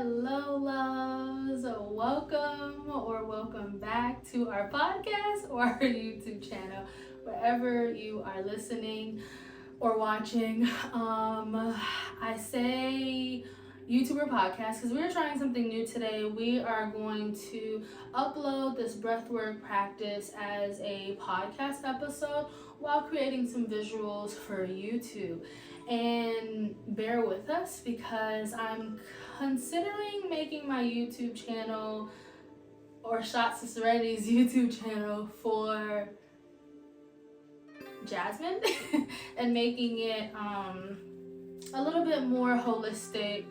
Hello, loves. Welcome back to our podcast or our YouTube channel, wherever you are listening or watching. I say YouTube or podcast because we're trying something new today. We are going to upload this breathwork practice as a podcast episode while creating some visuals for YouTube. And bear with us because I'm considering making my YouTube channel or Shots of Serenity's YouTube channel for Jasmine and making it a little bit more holistic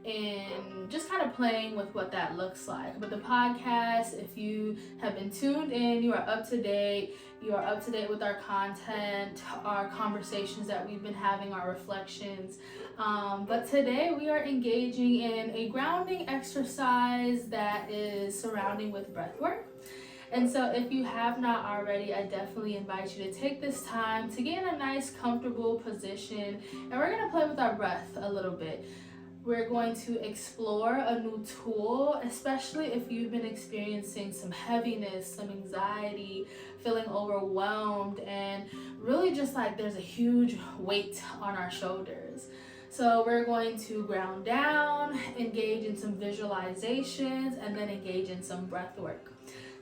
and just kind of playing with what that looks like. With the podcast, if you have been tuned in, you are up to date. You are up to date with our content, our conversations that we've been having, our reflections. But today we are engaging in a grounding exercise that is surrounding with breathwork. And so if you have not already, I definitely invite you to take this time to get in a nice, comfortable position. And we're going to play with our breath a little bit. We're going to explore a new tool, especially if you've been experiencing some heaviness, some anxiety, feeling overwhelmed, and really just like there's a huge weight on our shoulders. So we're going to ground down, engage in some visualizations, and then engage in some breath work.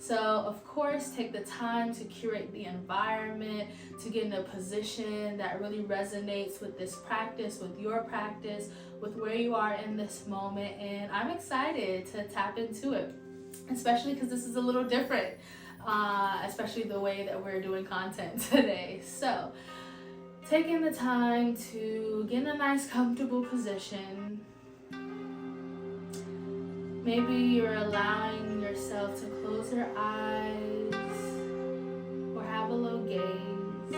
So of course, take the time to curate the environment, to get in a position that really resonates with this practice, with your practice, with where you are in this moment. And I'm excited to tap into it, especially because this is a little different, especially the way that we're doing content today. So taking the time to get in a nice, comfortable position. Maybe you're allowing yourself to close your eyes or have a little gaze.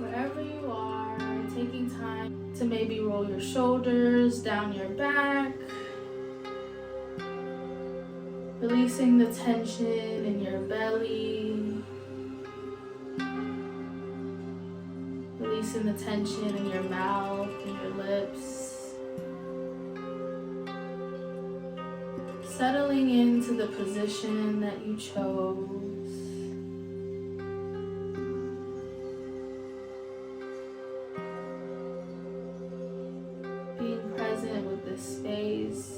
Wherever you are, taking time to maybe roll your shoulders down your back, releasing the tension in your belly, releasing the tension in your mouth and your lips. Settling into the position that you chose. Being present with this space.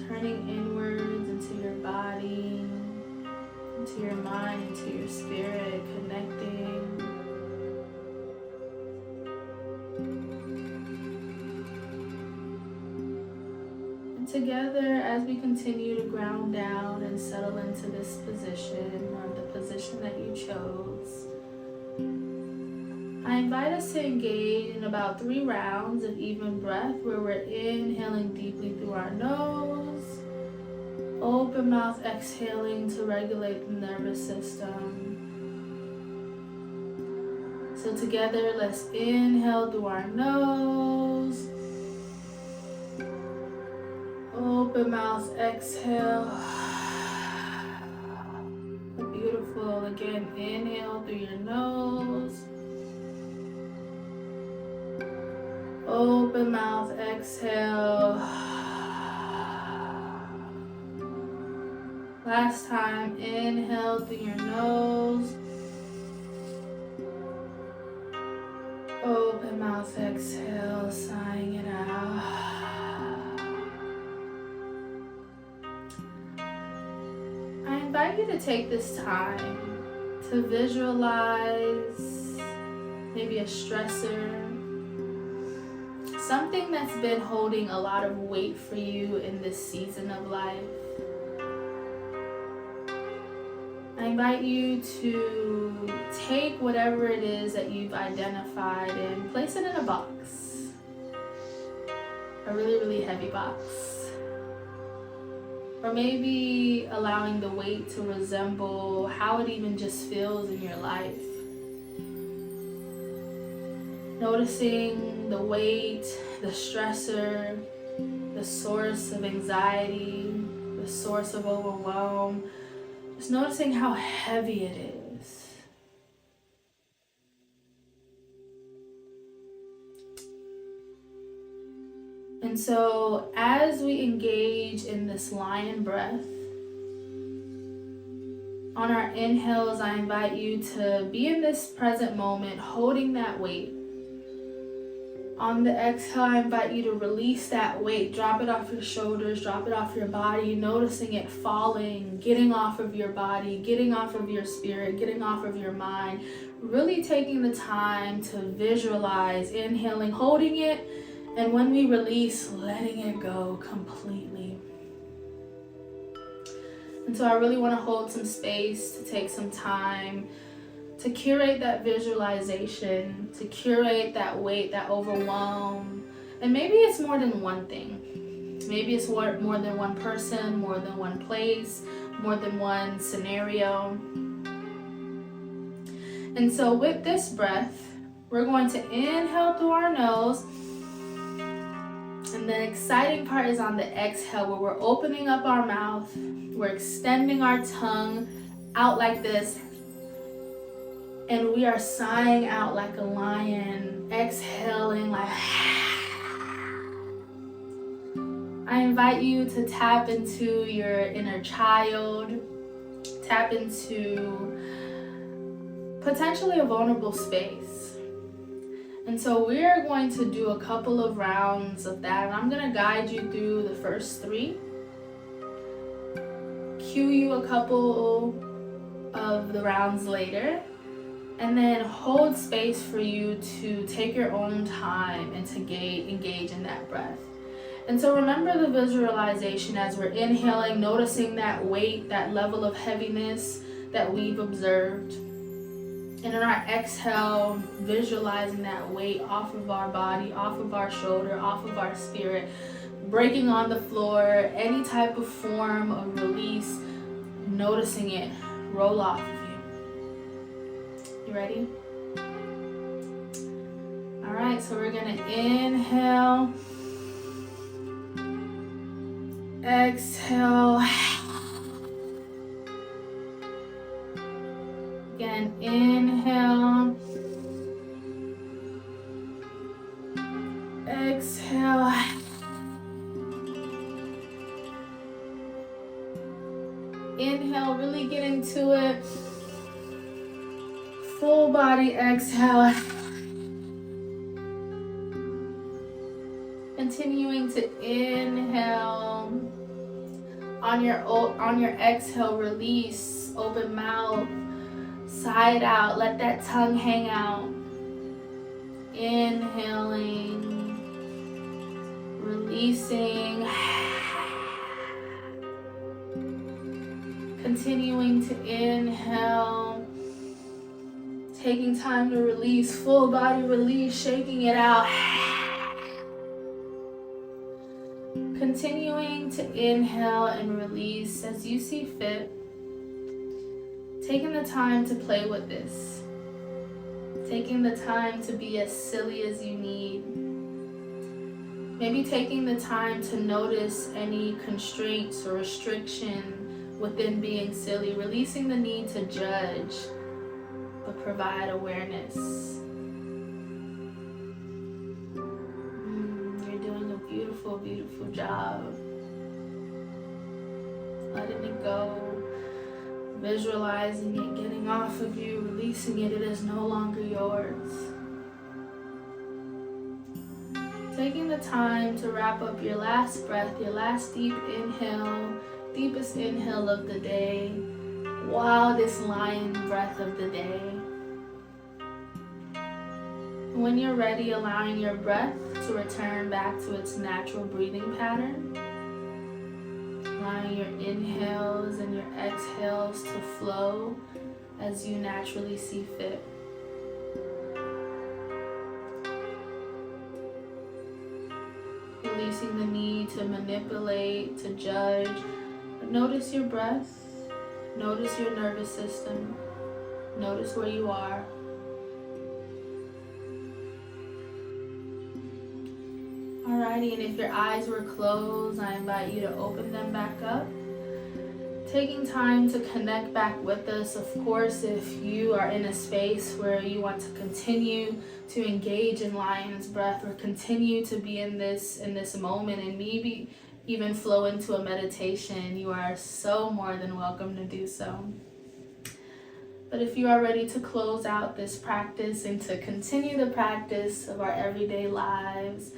Turning inwards into your body, into your mind, into your spirit, connecting. Together, as we continue to ground down and settle into this position or the position that you chose, I invite us to engage in about 3 rounds of even breath where we're inhaling deeply through our nose, open mouth exhaling to regulate the nervous system. So together, let's inhale through our nose. Open mouth, exhale. Beautiful. Again, inhale through your nose. Open mouth, exhale. Last time, inhale through your nose. Open mouth, exhale, sighing it out. I invite you to take this time to visualize maybe a stressor, something that's been holding a lot of weight for you in this season of life. I invite you to take whatever it is that you've identified and place it in a box, a really, really heavy box. Or maybe allowing the weight to resemble how it even just feels in your life. Noticing the weight, the stressor, the source of anxiety, the source of overwhelm. Just noticing how heavy it is. And so as we engage in this lion breath, on our inhales, I invite you to be in this present moment, holding that weight. On the exhale, I invite you to release that weight, drop it off your shoulders, drop it off your body, noticing it falling, getting off of your body, getting off of your spirit, getting off of your mind, really taking the time to visualize, inhaling, holding it, and when we release, letting it go completely. And so I really want to hold some space, to take some time, to curate that visualization, to curate that weight, that overwhelm. And maybe it's more than one thing. Maybe it's more than one person, more than one place, more than one scenario. And so with this breath, we're going to inhale through our nose. And the exciting part is on the exhale, where we're opening up our mouth. We're extending our tongue out like this. And we are sighing out like a lion, exhaling like. I invite you to tap into your inner child, tap into potentially a vulnerable space. And so we're going to do a couple of rounds of that. And I'm going to guide you through the first 3. Cue you a couple of the rounds later. And then hold space for you to take your own time and to engage in that breath. And so remember the visualization as we're inhaling, noticing that weight, that level of heaviness that we've observed. And in our exhale, visualizing that weight off of our body, off of our shoulder, off of our spirit, breaking on the floor, any type of form of release, noticing it roll off of you. You ready? All right, so we're gonna inhale, exhale. Again, inhale, exhale. Inhale, really get into it. Full body exhale. Continuing to inhale. On your exhale, release, open mouth, side out, let that tongue hang out. Inhaling, releasing. Continuing to inhale, taking time to release, full body release, shaking it out. Continuing to inhale and release as you see fit. Taking the time to play with this. Taking the time to be as silly as you need. Maybe taking the time to notice any constraints or restriction within being silly, releasing the need to judge, but provide awareness. You're doing a beautiful, beautiful job. Letting it go, visualizing it, getting off of you, releasing it. It is no longer yours. Taking the time to wrap up your last breath, your last deep inhale, deepest inhale of the day, wildest lion breath of the day. When you're ready, allowing your breath to return back to its natural breathing pattern. Allowing your inhales and your exhales to flow as you naturally see fit. Releasing the need to manipulate, to judge. Notice your breath, notice your nervous system, notice where you are. Alrighty, and if your eyes were closed, I invite you to open them back up. taking time to connect back with us. Of course, if you are in a space where you want to continue to engage in lion's breath or continue to be in this moment and maybe even flow into a meditation, you are so more than welcome to do so. But if you are ready to close out this practice and to continue the practice of our everyday lives,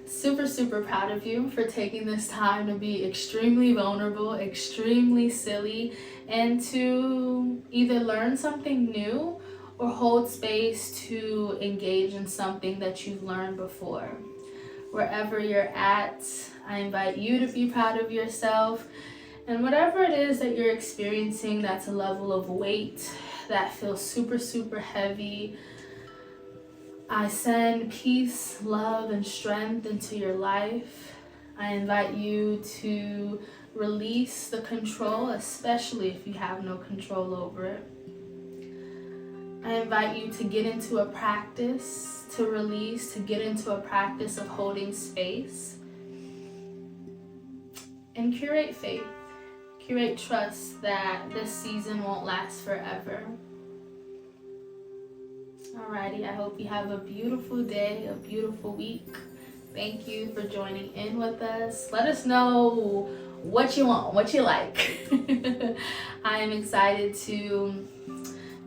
super proud of you for taking this time to be extremely vulnerable, extremely silly, and to either learn something new or hold space to engage in something that you've learned before. Wherever you're at, I invite you to be proud of yourself. And whatever it is that you're experiencing that's a level of weight that feels super heavy, I send peace, love, and strength into your life. I invite you to release the control, especially if you have no control over it. I invite you to get into a practice, to release, to get into a practice of holding space. And curate faith, curate trust that this season won't last forever. Alrighty, I hope you have a beautiful day, a beautiful week. Thank you for joining in with us. Let us know what you want, what you like. I am excited to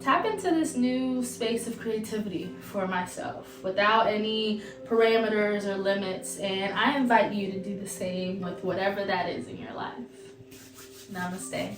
tap into this new space of creativity for myself without any parameters or limits. And I invite you to do the same with whatever that is in your life. Namaste.